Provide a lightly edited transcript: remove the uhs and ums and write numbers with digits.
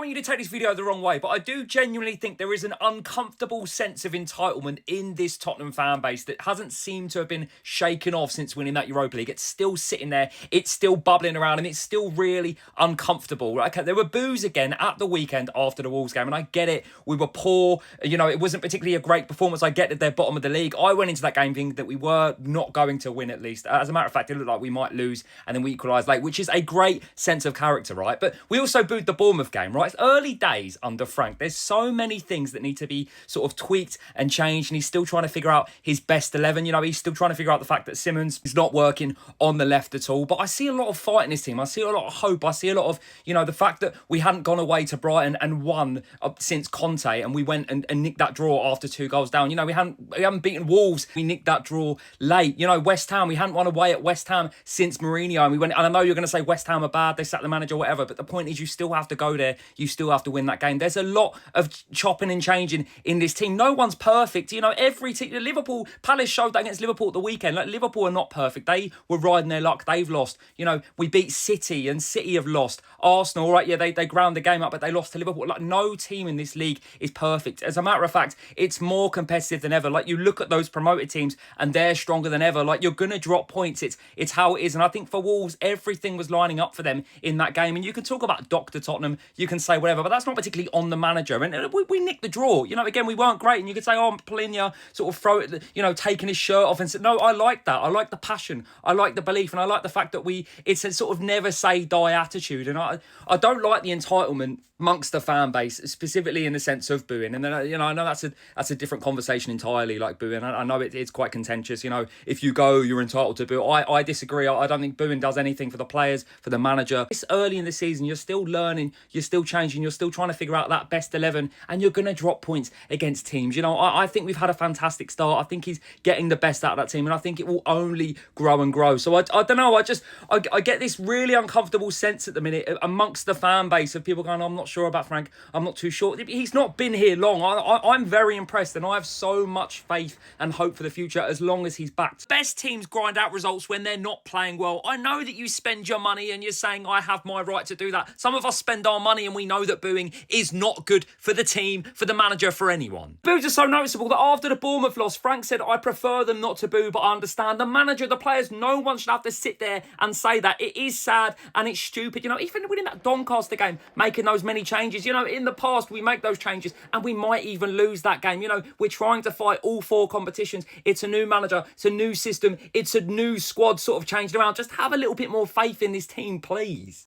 want you to take this video the wrong way, but I do genuinely think there is an uncomfortable sense of entitlement in this Tottenham fan base that hasn't seemed to have been shaken off since winning that Europa League. It's still sitting there, it's still bubbling around, and it's still really uncomfortable. Okay, there were boos again at the weekend after the Wolves game, and I get it. We were poor. You know, it wasn't particularly a great performance. I get that they're bottom of the league. I went into that game thinking that we were not going to win, at least. As a matter of fact, it looked like we might lose, and then we equalised late, which is a great sense of character, right? But we also booed the Bournemouth game, right? It's early days under Frank. There's so many things that need to be sort of tweaked and changed, and he's still trying to figure out his best 11. You know, he's still trying to figure out the fact that Simmons is not working on the left at all. But I see a lot of fight in this team. I see a lot of hope. I see a lot of, you know, the fact that we hadn't gone away to Brighton and won since Conte, and we went and nicked that draw after 2 goals down. You know, we haven't beaten Wolves. We nicked that draw late. You know, West Ham, we hadn't won away at West Ham since Mourinho, and we went. And I know you're going to say West Ham are bad. They sacked the manager, whatever. But the point is, you still have to go there. You still have to win that game. There's a lot of chopping and changing in this team. No one's perfect. You know, every team. Liverpool, Palace showed that against Liverpool at the weekend. Like, Liverpool are not perfect. They were riding their luck. They've lost. You know, we beat City, and City have lost. Arsenal, right? Yeah, they ground the game up, but they lost to Liverpool. Like, no team in this league is perfect. As a matter of fact, it's more competitive than ever. Like, you look at those promoted teams, and they're stronger than ever. Like, you're gonna drop points. It's how it is. And I think for Wolves, everything was lining up for them in that game. And you can talk about Dr. Tottenham, you can say whatever, but that's not particularly on the manager. And we nicked the draw. You know, again, we weren't great. And you could say, oh, Polinia sort of throw it, you know, taking his shirt off and said, no, I like that. I like the passion. I like the belief. And I like the fact that it's a sort of never say die attitude. And I don't like the entitlement amongst the fan base, specifically in the sense of booing. And then, you know, I know that's a different conversation entirely, like booing. I know it's quite contentious. You know, if you go, you're entitled to boo. I disagree. I don't think booing does anything for the players, for the manager. It's early in the season. You're still learning. You're still changing. You're still trying to figure out that best 11, and you're going to drop points against teams. You know, I think we've had a fantastic start. I think he's getting the best out of that team, and I think it will only grow and grow. So I don't know. I get this really uncomfortable sense at the minute amongst the fan base of people going, I'm not sure about Frank. I'm not too sure. He's not been here long. I'm very impressed, and I have so much faith and hope for the future as long as he's back. Best teams grind out results when they're not playing well. I know that you spend your money and you're saying I have my right to do that. Some of us spend our money and we know that booing is not good for the team, for the manager, for anyone. Boos are so noticeable that after the Bournemouth loss, Frank said, I prefer them not to boo, but I understand. The manager, the players, no one should have to sit there and say that. It is sad and it's stupid. You know, even winning that Doncaster game, making those many changes, you know, in the past we make those changes and we might even lose that game. You know, we're trying to fight all 4 competitions. It's a new manager, it's a new system, it's a new squad sort of changed around. Just have a little bit more faith in this team, please.